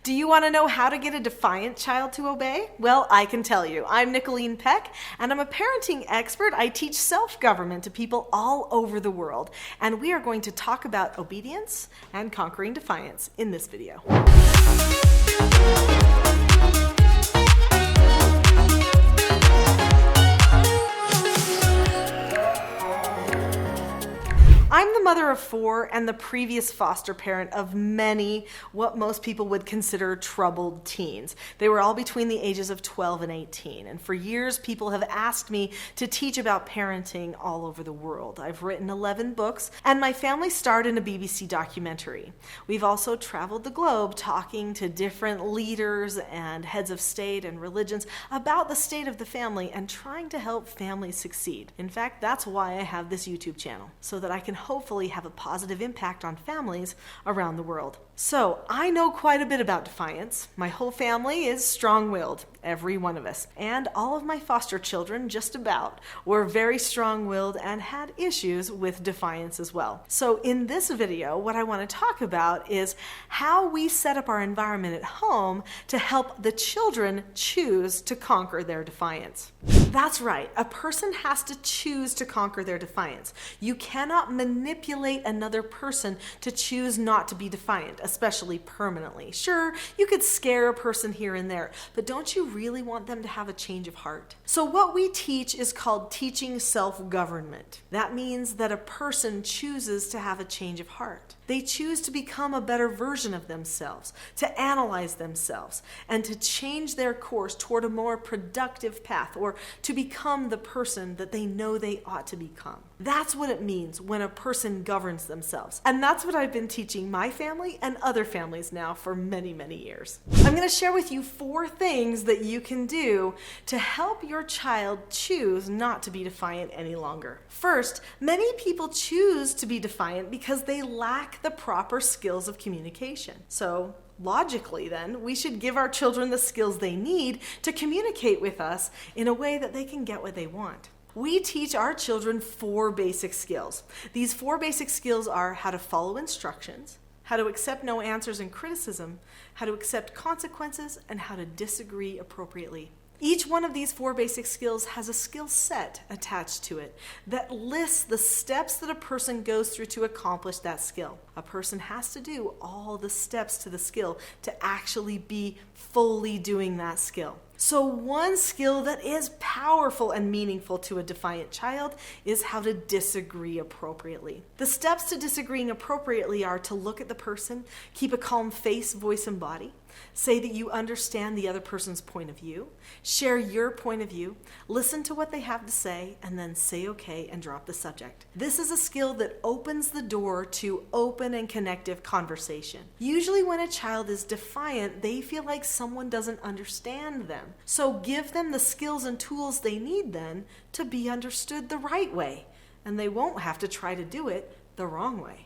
Do you want to know how to get a defiant child to obey? Well, I can tell you. I'm Nicolene Peck, and I'm a parenting expert. I teach self-government to people all over the world, and we are going to talk about obedience and conquering defiance in this video. I'm the mother of 4 and the previous foster parent of many, what most people would consider troubled teens. They were all between the ages of 12 and 18. And for years, people have asked me to teach about parenting all over the world. I've written 11 books, and my family starred in a BBC documentary. We've also traveled the globe talking to different leaders and heads of state and religions about the state of the family and trying to help families succeed. In fact, that's why I have this YouTube channel, so that I can hopefully have a positive impact on families around the world. So I know quite a bit about defiance. My whole family is strong-willed, every one of us. And all of my foster children, just about, were very strong-willed and had issues with defiance as well. So in this video, what I want to talk about is how we set up our environment at home to help the children choose to conquer their defiance. That's right, a person has to choose to conquer their defiance. You cannot manipulate another person to choose not to be defiant, especially permanently. Sure, you could scare a person here and there, but don't you really want them to have a change of heart? So what we teach is called teaching self-government. That means that a person chooses to have a change of heart. They choose to become a better version of themselves, to analyze themselves, and to change their course toward a more productive path, or to become the person that they know they ought to become. That's what it means when a person governs themselves. And that's what I've been teaching my family and other families now for many, many years. I'm going to share with you 4 things that you can do to help your child choose not to be defiant any longer. First, many people choose to be defiant because they lack the proper skills of communication. So logically then, we should give our children the skills they need to communicate with us in a way that they can get what they want. We teach our children 4 basic skills. These 4 basic skills are how to follow instructions, how to accept no answers and criticism, how to accept consequences, and how to disagree appropriately. Each one of these 4 basic skills has a skill set attached to it that lists the steps that a person goes through to accomplish that skill. A person has to do all the steps to the skill to actually be fully doing that skill. So one skill that is powerful and meaningful to a defiant child is how to disagree appropriately. The steps to disagreeing appropriately are to look at the person, keep a calm face, voice, and body, say that you understand the other person's point of view, share your point of view, listen to what they have to say, and then say okay and drop the subject. This is a skill that opens the door to open and connective conversation. Usually when a child is defiant, they feel like someone doesn't understand them. So give them the skills and tools they need then to be understood the right way, and they won't have to try to do it the wrong way.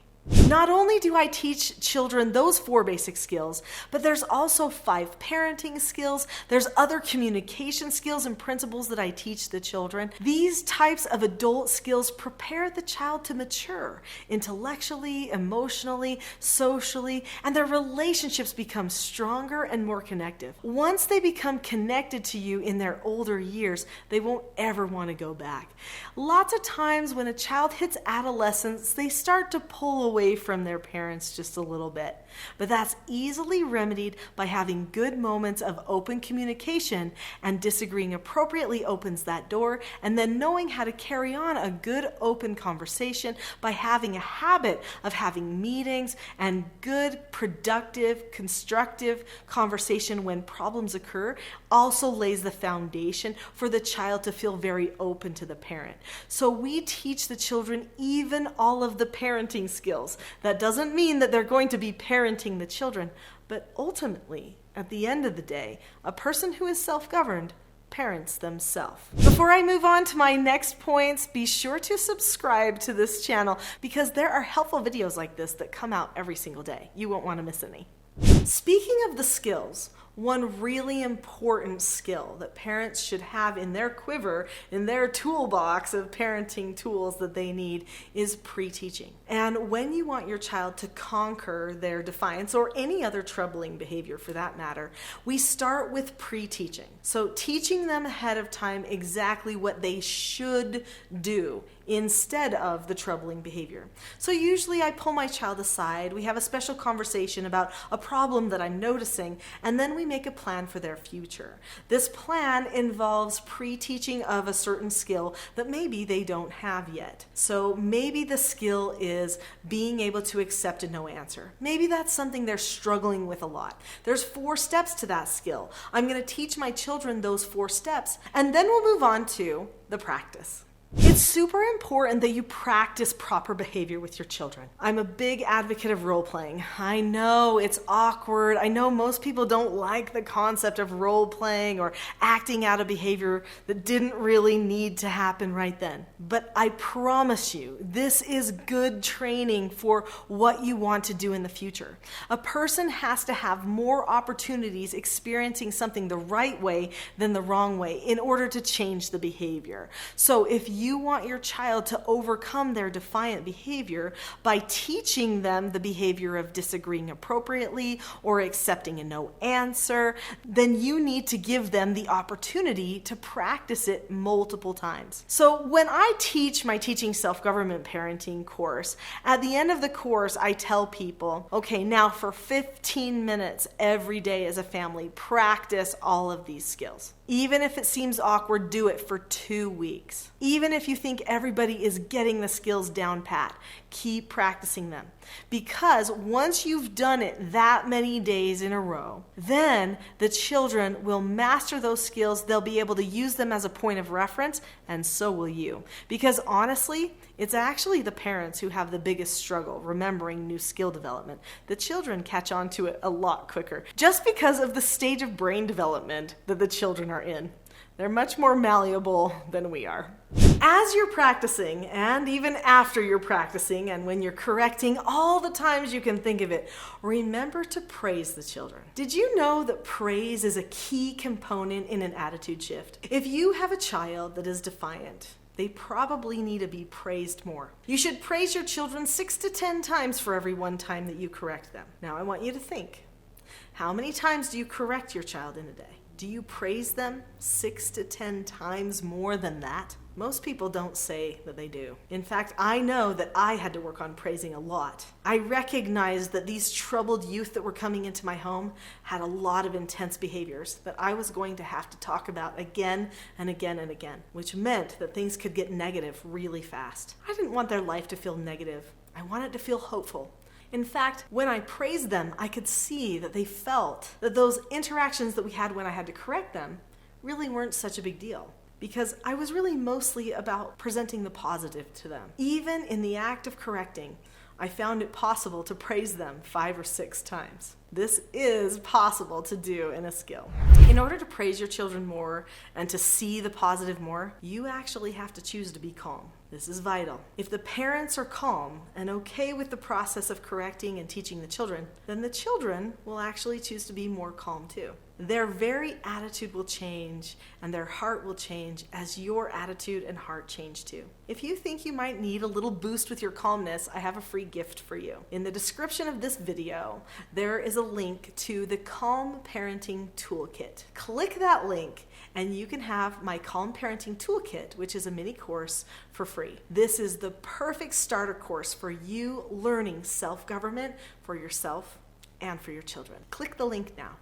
Not only do I teach children those 4 basic skills, but there's also 5 parenting skills. There's other communication skills and principles that I teach the children. These types of adult skills prepare the child to mature intellectually, emotionally, socially, and their relationships become stronger and more connective. Once they become connected to you in their older years, they won't ever want to go back. Lots of times when a child hits adolescence, they start to pull away from their parents just a little bit. But that's easily remedied by having good moments of open communication, and disagreeing appropriately opens that door, and then knowing how to carry on a good open conversation by having a habit of having meetings and good, productive, constructive conversation when problems occur also lays the foundation for the child to feel very open to the parent. So we teach the children even all of the parenting skills. That doesn't mean that they're going to be parenting the children, but ultimately, at the end of the day, a person who is self-governed parents themselves. Before I move on to my next points, be sure to subscribe to this channel because there are helpful videos like this that come out every single day. You won't want to miss any. Speaking of the skills, One really important skill that parents should have in their quiver, in their toolbox of parenting tools that they need, is pre-teaching. And when you want your child to conquer their defiance or any other troubling behavior for that matter, we start with pre-teaching. So teaching them ahead of time exactly what they should do instead of the troubling behavior. So usually I pull my child aside, we have a special conversation about a problem that I'm noticing, and then we make a plan for their future. This plan involves pre-teaching of a certain skill that maybe they don't have yet. So maybe the skill is being able to accept a no answer. Maybe that's something they're struggling with a lot. There's 4 steps to that skill. I'm going to teach my children those 4 steps, and then we'll move on to the practice. It's super important that you practice proper behavior with your children. I'm a big advocate of role playing. I know it's awkward. I know most people don't like the concept of role playing or acting out a behavior that didn't really need to happen right then. But I promise you, this is good training for what you want to do in the future. A person has to have more opportunities experiencing something the right way than the wrong way in order to change the behavior. So if you want your child to overcome their defiant behavior by teaching them the behavior of disagreeing appropriately or accepting a no answer, then you need to give them the opportunity to practice it multiple times. So when I teach my Teaching Self-Government Parenting course, at the end of the course, I tell people, okay, now for 15 minutes every day as a family, practice all of these skills. Even if it seems awkward, do it for 2 weeks. Even if you think everybody is getting the skills down pat, keep practicing them. Because once you've done it that many days in a row, then the children will master those skills. They'll be able to use them as a point of reference, and so will you. Because honestly, it's actually the parents who have the biggest struggle remembering new skill development. The children catch on to it a lot quicker, just because of the stage of brain development that the children are in. They're much more malleable than we are. As you're practicing, and even after you're practicing, and when you're correcting all the times you can think of it, remember to praise the children. Did you know that praise is a key component in an attitude shift? If you have a child that is defiant, they probably need to be praised more. You should praise your children 6 to 10 times for every 1 time that you correct them. Now I want you to think, how many times do you correct your child in a day? Do you praise them 6 to 10 times more than that? Most people don't say that they do. In fact, I know that I had to work on praising a lot. I recognized that these troubled youth that were coming into my home had a lot of intense behaviors that I was going to have to talk about again and again and again, which meant that things could get negative really fast. I didn't want their life to feel negative. I wanted to feel hopeful. In fact, when I praised them, I could see that they felt that those interactions that we had when I had to correct them really weren't such a big deal, because I was really mostly about presenting the positive to them. Even in the act of correcting, I found it possible to praise them 5 or 6 times. This is possible to do in a skill. In order to praise your children more and to see the positive more, you actually have to choose to be calm. This is vital. If the parents are calm and okay with the process of correcting and teaching the children, then the children will actually choose to be more calm too. Their very attitude will change and their heart will change as your attitude and heart change too. If you think you might need a little boost with your calmness, I have a free gift for you. In the description of this video, there is a link to the Calm Parenting Toolkit. Click that link and you can have my Calm Parenting Toolkit, which is a mini course, for free. This is the perfect starter course for you learning self-government for yourself and for your children. Click the link now.